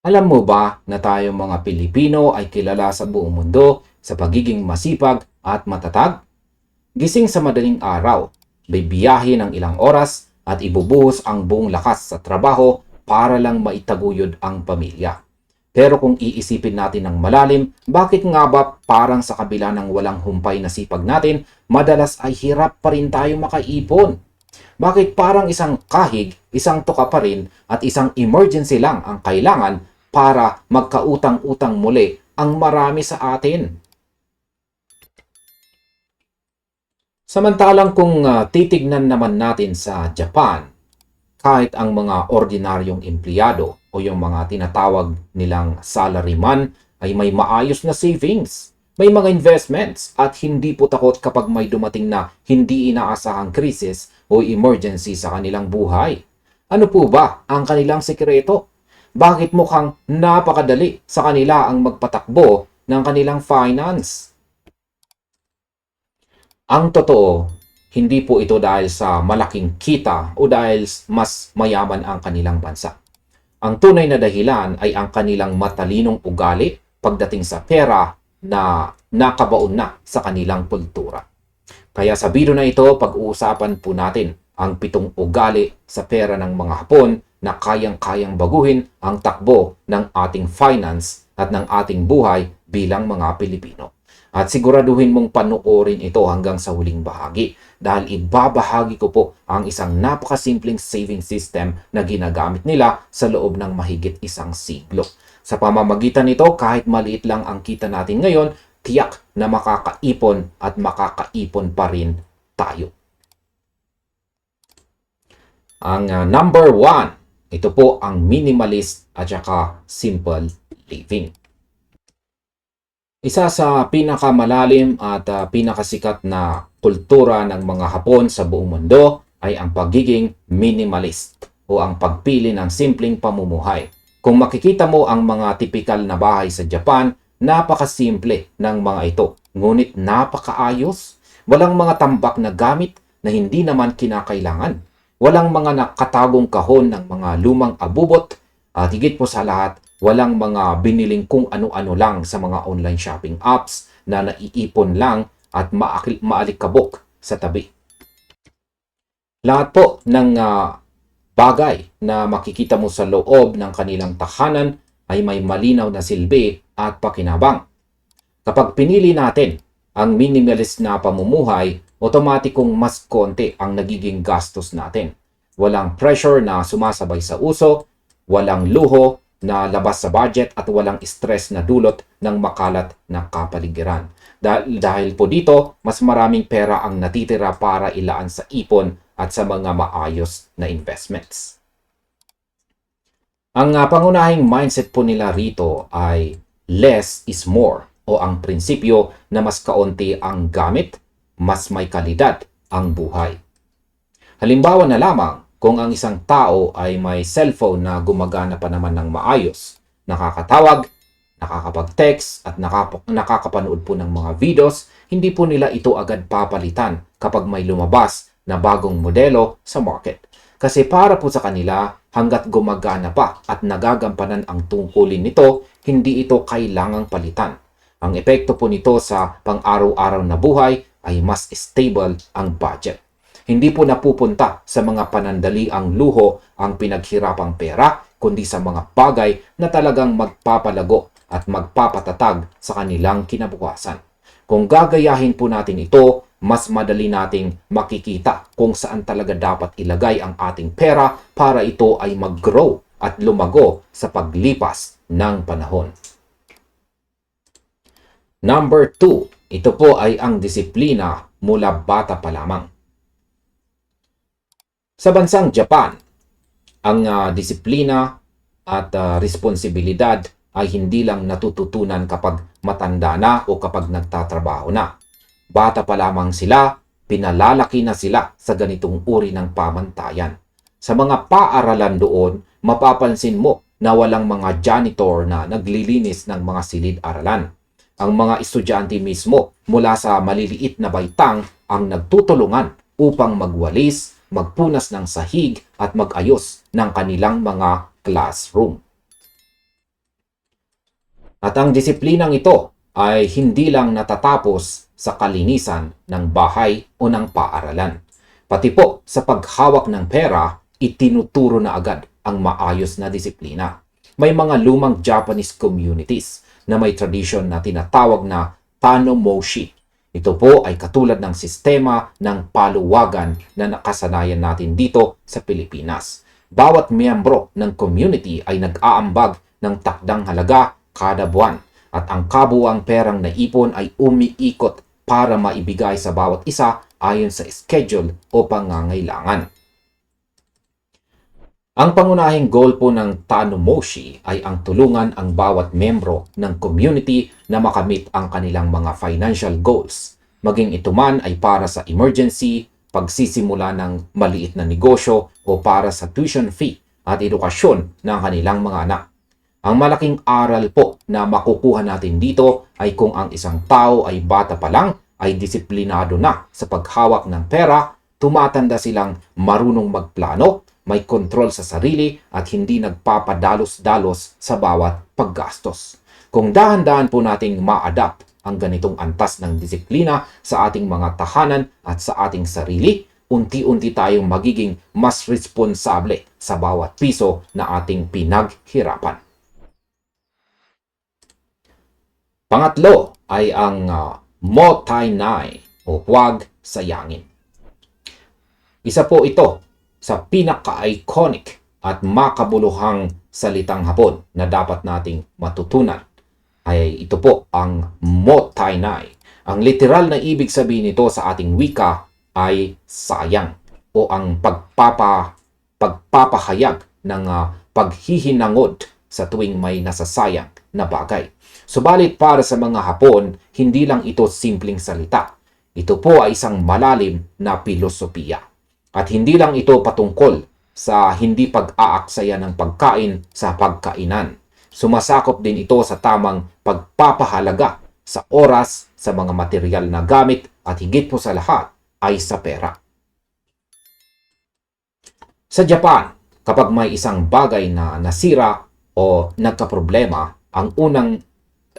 Alam mo ba na tayong mga Pilipino ay kilala sa buong mundo sa pagiging masipag at matatag? Gising sa madaling araw, bibiyahe ng ilang oras at ibubuhos ang buong lakas sa trabaho para lang maitaguyod ang pamilya. Pero kung iisipin natin ng malalim, bakit nga ba parang sa kabila ng walang humpay na sipag natin, madalas ay hirap pa rin tayo makaipon? Bakit parang isang kahig, isang tuka pa rin at isang emergency lang ang kailangan para magkautang-utang muli ang marami sa atin? Samantalang kung titignan naman natin sa Japan, kahit ang mga ordinaryong empleyado o yung mga tinatawag nilang salaryman ay may maayos na savings, may mga investments at hindi po takot kapag may dumating na hindi inaasahang krisis o emergency sa kanilang buhay. Ano po ba ang kanilang sekreto? Bakit mukhang napakadali sa kanila ang magpatakbo ng kanilang finance? Ang totoo, hindi po ito dahil sa malaking kita o dahil mas mayaman ang kanilang bansa. Ang tunay na dahilan ay ang kanilang matalinong ugali pagdating sa pera na nakabaon na sa kanilang kultura. Kaya sa video na ito, pag-uusapan po natin ang 7 ugali sa pera ng mga Hapon na kayang-kayang baguhin ang takbo ng ating finance at ng ating buhay bilang mga Pilipino. At siguraduhin mong panoorin ito hanggang sa huling bahagi dahil ibabahagi ko po ang isang napakasimpleng saving system na ginagamit nila sa loob ng mahigit 1 siglo. Sa pamamagitan nito, kahit maliit lang ang kita natin ngayon, tiyak na makakaipon at makakaipon pa rin tayo. Ang number 1, ito po ang minimalist at saka simple living. Isa sa pinakamalalim at pinakasikat na kultura ng mga Hapon sa buong mundo ay ang pagiging minimalist o ang pagpili ng simpleng pamumuhay. Kung makikita mo ang mga tipikal na bahay sa Japan, napakasimple ng mga ito, ngunit napakaayos. Walang mga tambak na gamit na hindi naman kinakailangan. Walang mga nakatagong kahon ng mga lumang abubot at higit po sa lahat, walang mga biniling kung ano-ano lang sa mga online shopping apps na naiipon lang at maalikabok sa tabi. Lahat po ng bagay na makikita mo sa loob ng kanilang tahanan ay may malinaw na silbi at pakinabang. Kapag pinili natin ang minimalist na pamumuhay, otomatikong mas konti ang nagiging gastos natin. Walang pressure na sumasabay sa uso, walang luho na labas sa budget at walang stress na dulot ng makalat na kapaligiran. Dahil po dito, mas maraming pera ang natitira para ilaan sa ipon at sa mga maayos na investments. Ang pangunahing mindset po nila rito ay less is more o ang prinsipyo na mas kaunti ang gamit, mas may kalidad ang buhay. Halimbawa na lamang, kung ang isang tao ay may cellphone na gumagana pa naman ng maayos, nakakatawag, nakakapag-text at nakakapanood po ng mga videos, hindi po nila ito agad papalitan kapag may lumabas na bagong modelo sa market. Kasi para po sa kanila, hanggat gumagana pa at nagagampanan ang tungkulin nito, hindi ito kailangang palitan. Ang epekto po nito sa pang-araw-araw na buhay ay mas stable ang budget. Hindi po napupunta sa mga panandaliang luho ang pinaghirapang pera, kundi sa mga bagay na talagang magpapalago at magpapatatag sa kanilang kinabukasan. Kung gagayahin po natin ito, mas madali nating makikita kung saan talaga dapat ilagay ang ating pera para ito ay mag-grow at lumago sa paglipas ng panahon. Number 2, ito po ay ang disiplina mula bata pa lamang. Sa bansang Japan, ang disiplina at responsibilidad ay hindi lang natututunan kapag matanda na o kapag nagtatrabaho na. Bata pa lamang sila, pinalalaki na sila sa ganitong uri ng pamantayan. Sa mga paaralan doon, mapapansin mo na walang mga janitor na naglilinis ng mga silid-aralan. Ang mga estudyante mismo mula sa maliliit na baitang ang nagtutulungan upang magwalis, magpunas ng sahig at magayos ng kanilang mga classroom. At ang disiplinang ito ay hindi lang natatapos sa kalinisan ng bahay o ng paaralan. Pati po sa paghawak ng pera, itinuturo na agad ang maayos na disiplina. May mga lumang Japanese communities na may tradisyon na tinatawag na Tanomoshi. Ito po ay katulad ng sistema ng paluwagan na nakasanayan natin dito sa Pilipinas. Bawat miyembro ng community ay nag-aambag ng takdang halaga kada buwan at ang kabuuang perang naipon ay umiikot para maibigay sa bawat isa ayon sa schedule o pangangailangan. Ang pangunahing goal po ng Tanomoshi ay ang tulungan ang bawat membro ng community na makamit ang kanilang mga financial goals. Maging ito man ay para sa emergency, pagsisimula ng maliit na negosyo o para sa tuition fee at edukasyon ng kanilang mga anak. Ang malaking aral po na makukuha natin dito ay kung ang isang tao ay bata pa lang ay disiplinado na sa paghawak ng pera, tumatanda silang marunong magplano, may kontrol sa sarili at hindi nagpapadalos-dalos sa bawat paggastos. Kung dahan-dahan po nating ma-adapt ang ganitong antas ng disiplina sa ating mga tahanan at sa ating sarili, unti-unti tayong magiging mas responsable sa bawat piso na ating pinaghirapan. Pangatlo ay ang motainai o huwag sayangin. Isa po ito sa pinaka-iconic at makabuluhang salitang Hapon na dapat nating matutunan. Ay ito po ang motainai. Ang literal na ibig sabihin nito sa ating wika ay sayang o ang pagpapahayag ng paghihinangod sa tuwing may nasasayang na bagay. Subalit para sa mga Hapon, hindi lang ito simpleng salita. Ito po ay isang malalim na pilosopiya. At hindi lang ito patungkol sa hindi pag-aaksaya ng pagkain sa pagkainan. Sumasakop din ito sa tamang pagpapahalaga sa oras, sa mga material na gamit at higit po sa lahat ay sa pera. Sa Japan, kapag may isang bagay na nasira o nagkaproblema, ang unang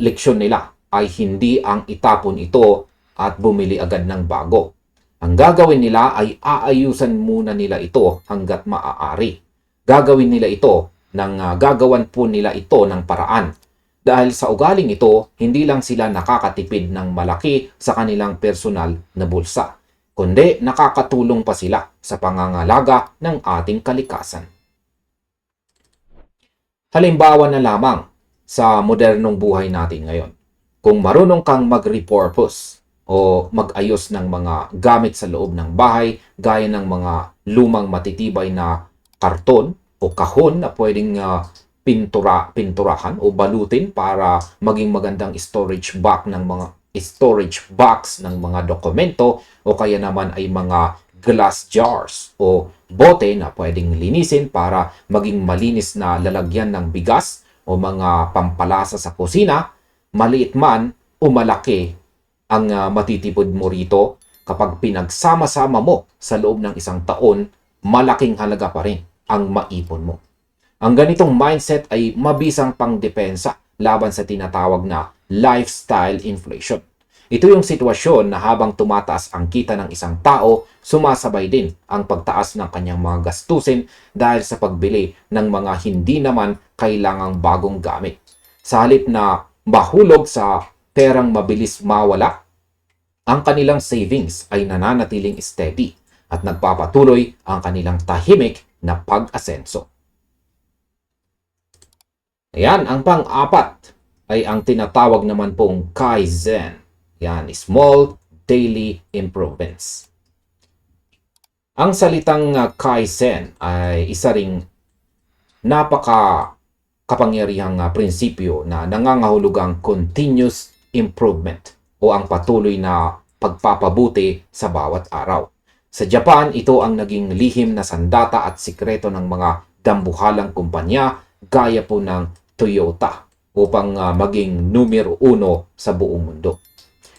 leksyon nila ay hindi ang itapon ito at bumili agad ng bago. Ang gagawin nila ay aayusan muna nila ito hanggat maaari. Gagawin nila ito gagawan po nila ito ng paraan. Dahil sa ugaling ito, hindi lang sila nakakatipid ng malaki sa kanilang personal na bulsa, kundi nakakatulong pa sila sa pangangalaga ng ating kalikasan. Halimbawa na lamang sa modernong buhay natin ngayon. Kung marunong kang mag-repurpose o mag-ayos ng mga gamit sa loob ng bahay gaya ng mga lumang matitibay na karton o kahon na pwedeng pinturahan o balutin para maging magandang storage box ng mga dokumento o kaya naman ay mga glass jars o bote na pwedeng linisin para maging malinis na lalagyan ng bigas o mga pampalasa sa kusina, maliit man o malaki ang matitipid mo rito kapag pinagsama-sama mo sa loob ng isang taon, malaking halaga pa rin ang maipon mo. Ang ganitong mindset ay mabisang pangdepensa laban sa tinatawag na lifestyle inflation. Ito yung sitwasyon na habang tumataas ang kita ng isang tao, sumasabay din ang pagtaas ng kanyang mga gastusin dahil sa pagbili ng mga hindi naman kailangang bagong gamit. Sa halip na mahulog sa perang mabilis mawala, ang kanilang savings ay nananatiling steady at nagpapatuloy ang kanilang tahimik na pag-asenso. Ayan, ang pang-apat ay ang tinatawag naman pong Kaizen. Yan, small daily improvements. Ang salitang Kaizen ay isa ring napaka-kapangyarihang prinsipyo na nangangahulugang continuous improvement o ang patuloy na pagpapabuti sa bawat araw. Sa Japan, ito ang naging lihim na sandata at sikreto ng mga dambuhalang kumpanya gaya po ng Toyota upang maging numero 1 sa buong mundo.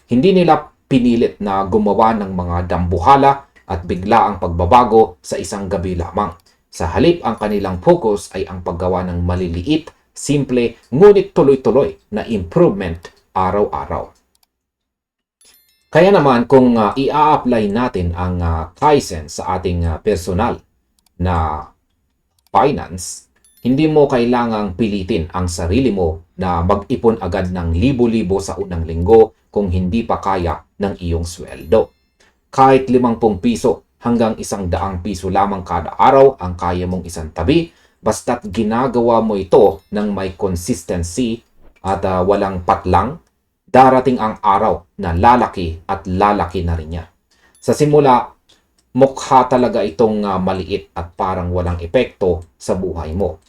Hindi nila pinilit na gumawa ng mga dambuhala at bigla ang pagbabago sa isang gabi lamang. Sa halip, ang kanilang focus ay ang paggawa ng maliliit simple ngunit tuloy-tuloy na improvement araw-araw. Kaya naman kung i-apply natin ang Kaizen sa ating personal na finance, hindi mo kailangang pilitin ang sarili mo na mag-ipon agad ng libo-libo sa unang linggo kung hindi pa kaya ng iyong sweldo. Kahit 50 piso hanggang 100 piso lamang kada araw ang kaya mong isang tabi, basta't ginagawa mo ito ng may consistency at walang patlang, darating ang araw na lalaki at lalaki na rin yan. Sa simula, mukha talaga itong maliit at parang walang epekto sa buhay mo.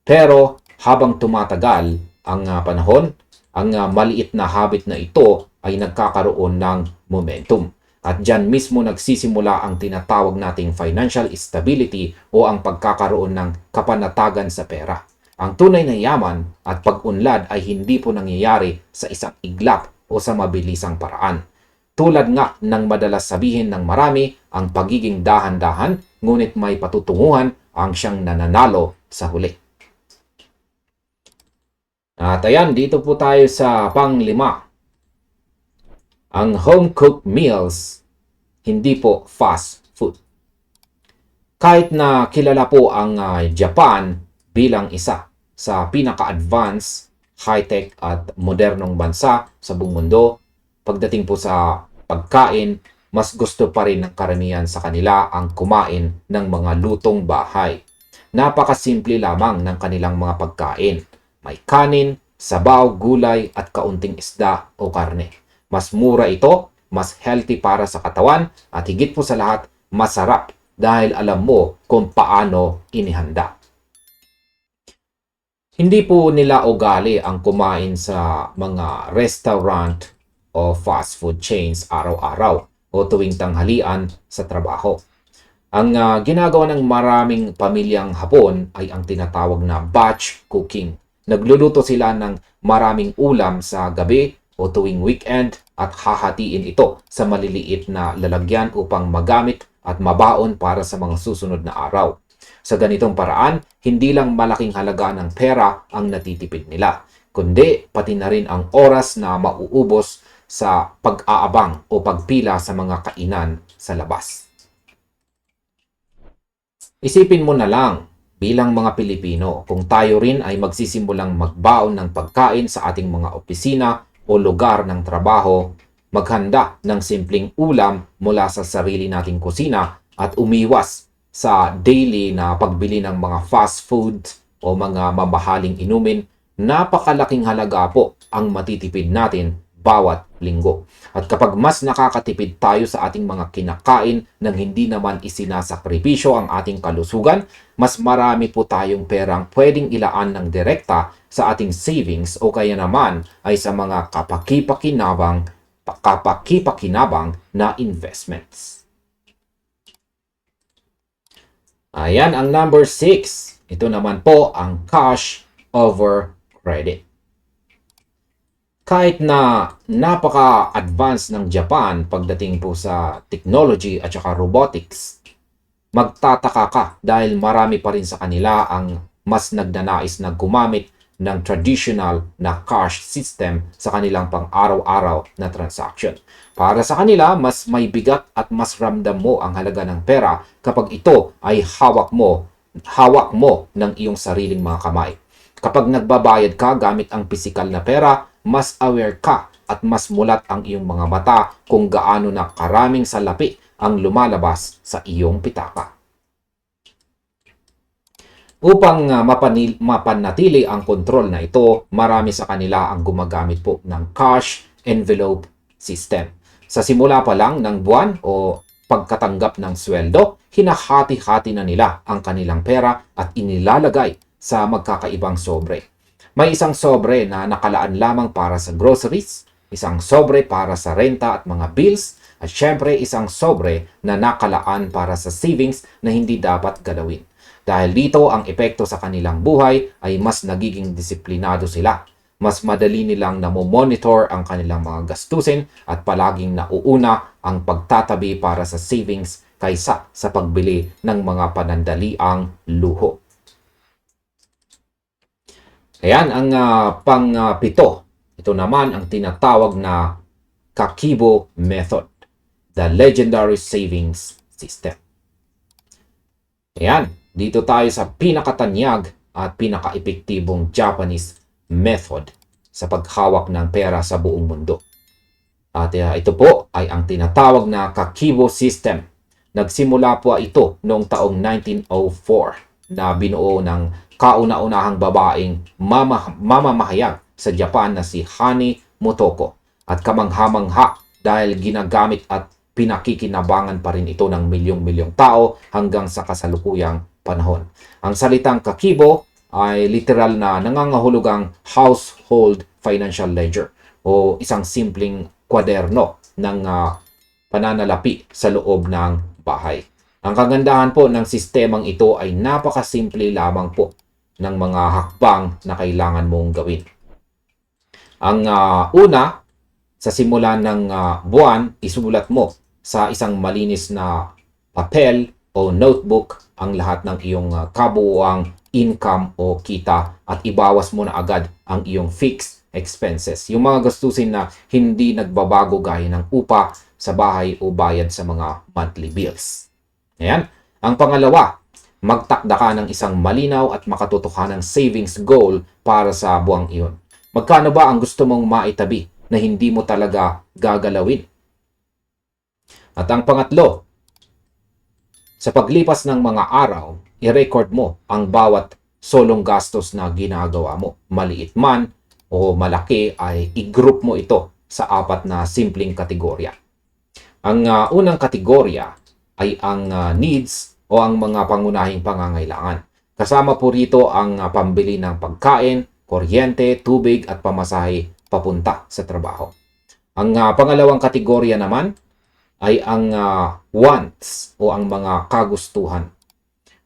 Pero habang tumatagal ang panahon, ang maliit na habit na ito ay nagkakaroon ng momentum. At dyan mismo nagsisimula ang tinatawag nating financial stability o ang pagkakaroon ng kapanatagan sa pera. Ang tunay na yaman at pag-unlad ay hindi po nangyayari sa isang iglap o sa mabilisang paraan. Tulad nga ng madalas sabihin ng marami, ang pagiging dahan-dahan ngunit may patutunguhan ang siyang nananalo sa huli. At ayan, dito po tayo sa pang-5. Ang home-cooked meals, hindi po fast food. Kahit na kilala po ang Japan bilang isa sa pinaka-advanced, high-tech at modernong bansa sa buong mundo, pagdating po sa pagkain, mas gusto pa rin ng karamihan sa kanila ang kumain ng mga lutong bahay. Napakasimple lamang ng kanilang mga pagkain. May kanin, sabaw, gulay at kaunting isda o karne. Mas mura ito, mas healthy para sa katawan at higit po sa lahat, masarap dahil alam mo kung paano inihanda. Hindi po nila ugali ang kumain sa mga restaurant o fast food chains araw-araw o tuwing tanghalian sa trabaho. Ang ginagawa ng maraming pamilyang Hapon ay ang tinatawag na batch cooking. Nagluluto sila ng maraming ulam sa gabi o tuwing weekend at hahatiin ito sa maliliit na lalagyan upang magamit at mabaon para sa mga susunod na araw. Sa ganitong paraan, hindi lang malaking halaga ng pera ang natitipid nila, kundi pati na rin ang oras na mauubos sa pag-aabang o pagpila sa mga kainan sa labas. Isipin mo na lang, bilang mga Pilipino, kung tayo rin ay magsisimulang magbaon ng pagkain sa ating mga opisina o lugar ng trabaho, maghanda ng simpleng ulam mula sa sarili nating kusina at umiwas sa daily na pagbili ng mga fast food o mga mamahaling inumin, napakalaking halaga po ang matitipid natin bawat linggo. At kapag mas nakakatipid tayo sa ating mga kinakain nang hindi naman isinasakripisyo ang ating kalusugan, mas marami po tayong perang pwedeng ilaan ng direkta sa ating savings o kaya naman ay sa mga kapakipakinabang na investments. Ayan ang number 6. Ito naman po ang cash over credit. Kahit na napaka-advanced ng Japan pagdating po sa technology at saka robotics, magtataka ka dahil marami pa rin sa kanila ang mas nagnanais na gumamit ng traditional na cash system sa kanilang pang-araw-araw na transaction. Para sa kanila, mas may bigat at mas ramdam mo ang halaga ng pera kapag ito ay hawak mo ng iyong sariling mga kamay. Kapag nagbabayad ka gamit ang pisikal na pera, mas aware ka at mas mulat ang iyong mga mata kung gaano na karaming salapi ang lumalabas sa iyong pitaka. Upang mapanatili ang kontrol na ito, marami sa kanila ang gumagamit po ng cash envelope system. Sa simula pa lang ng buwan o pagkatanggap ng sweldo, hinahati-hati na nila ang kanilang pera at inilalagay sa magkakaibang sobre. May isang sobre na nakalaan lamang para sa groceries, isang sobre para sa renta at mga bills, at syempre isang sobre na nakalaan para sa savings na hindi dapat galawin. Dahil dito ang epekto sa kanilang buhay ay mas nagiging disiplinado sila. Mas madali nilang namomonitor ang kanilang mga gastusin at palaging nauuna ang pagtatabi para sa savings kaysa sa pagbili ng mga panandaliang luho. Ayan ang pang-pito. Ito naman ang tinatawag na Kakibo Method, the legendary savings system. Ayan, dito tayo sa pinakatanyag at pinaka-epektibong Japanese method sa paghawak ng pera sa buong mundo. At ito po ay ang tinatawag na Kakibo system. Nagsimula po ito noong taong 1904 na binuo ng kauna-unahang babaeng mamamahayag sa Japan na si Hani Motoko. At kamangha-mangha dahil ginagamit at pinakikinabangan pa rin ito ng milyong-milyong tao hanggang sa kasalukuyang panahon. Ang salitang Kakibo ay literal na nangangahulugang household financial ledger o isang simpleng kwaderno ng pananalapi sa loob ng bahay. Ang kagandahan po ng sistemang ito ay napakasimple lamang po ng mga hakbang na kailangan mong gawin. Ang una, sa simula ng buwan, isulat mo sa isang malinis na papel o notebook ang lahat ng iyong kabuuang income o kita at ibawas mo na agad ang iyong fixed expenses. Yung mga gastusin na hindi nagbabago gaya ng upa sa bahay o bayad sa mga monthly bills. Ayan. Ang pangalawa, magtakda ka ng isang malinaw at makatotohanang savings goal para sa buwang iyon. Magkano ba ang gusto mong maitabi na hindi mo talaga gagalawin? At ang pangatlo, sa paglipas ng mga araw, i-record mo ang bawat solong gastos na ginagawa mo. Maliit man o malaki ay i-group mo ito sa 4 na simpleng kategorya. Ang unang kategorya ay ang needs o ang mga pangunahing pangangailangan. Kasama po rito ang pambili ng pagkain, kuryente, tubig at pamasahe papunta sa trabaho. Ang pangalawang kategorya naman ay ang wants o ang mga kagustuhan.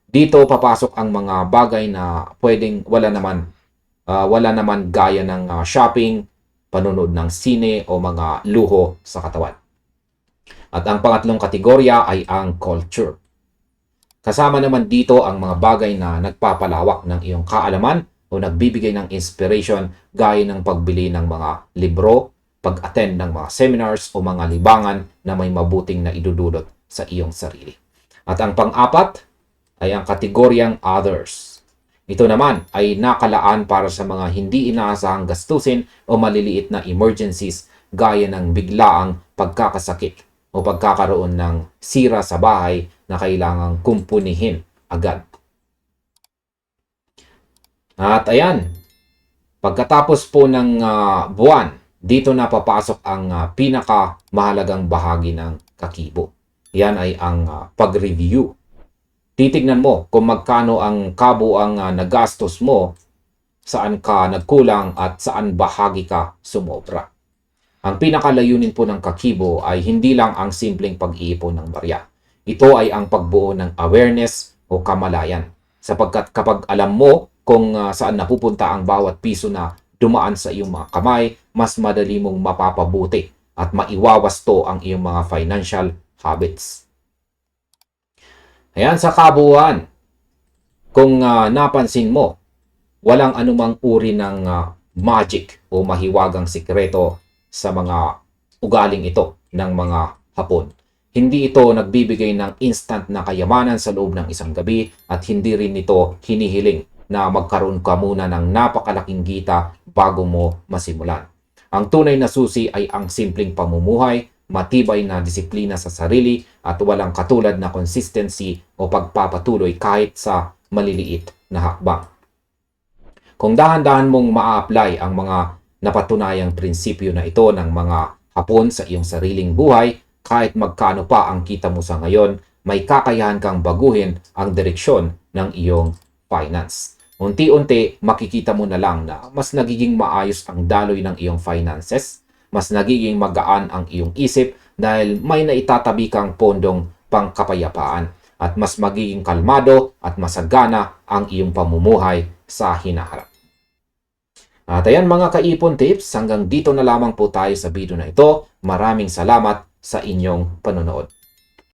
Dito papasok ang mga bagay na pwedeng wala naman gaya ng shopping, panonood ng sine o mga luho sa katawan. At ang pangatlong kategorya ay ang culture. Kasama naman dito ang mga bagay na nagpapalawak ng iyong kaalaman o nagbibigay ng inspiration gaya ng pagbili ng mga libro, pag-attend ng mga seminars o mga libangan na may mabuting na idudulot sa iyong sarili. At ang pang-apat ay ang kategoryang others. Ito naman ay nakalaan para sa mga hindi inaasahang gastusin o maliliit na emergencies gaya ng biglaang pagkakasakit o pagkakaroon ng sira sa bahay na kailangang kumpunihin agad. At ayan, pagkatapos po ng buwan, dito na papasok ang pinakamahalagang bahagi ng Kakibo. Yan ay ang pag-review. Titignan mo kung magkano ang kabuang nagastos mo, saan ka nagkulang at saan bahagi ka sumobra. Ang pinakalayunin po ng Kakibo ay hindi lang ang simpleng pag-iipon ng barya. Ito ay ang pagbuo ng awareness o kamalayan. Sapagkat kapag alam mo kung saan napupunta ang bawat piso na dumaan sa iyong mga kamay, mas madali mong mapapabuti at maiwawasto ang iyong mga financial habits. Ayan, sa kabuuan, kung napansin mo, walang anumang uri ng magic o mahiwagang sikreto sa mga ugaling ito ng mga Hapon. Hindi ito nagbibigay ng instant na kayamanan sa loob ng isang gabi at hindi rin ito hinihiling na magkaroon ka muna ng napakalaking kita bago mo masimulan. Ang tunay na susi ay ang simpleng pamumuhay, matibay na disiplina sa sarili at walang katulad na consistency o pagpapatuloy kahit sa maliliit na hakbang. Kung dahan-dahan mong ma-apply ang mga napatunayang prinsipyo na ito ng mga Hapon sa iyong sariling buhay, kahit magkano pa ang kita mo sa ngayon, may kakayahan kang baguhin ang direksyon ng iyong finance. Unti-unti, makikita mo na lang na mas nagiging maayos ang daloy ng iyong finances, mas nagiging magaan ang iyong isip dahil may naitatabi kang pondong pangkapayapaan at mas magiging kalmado at masagana ang iyong pamumuhay sa hinaharap. At ayan mga kaipon tips, hanggang dito na lamang po tayo sa video na ito. Maraming salamat sa inyong panonood.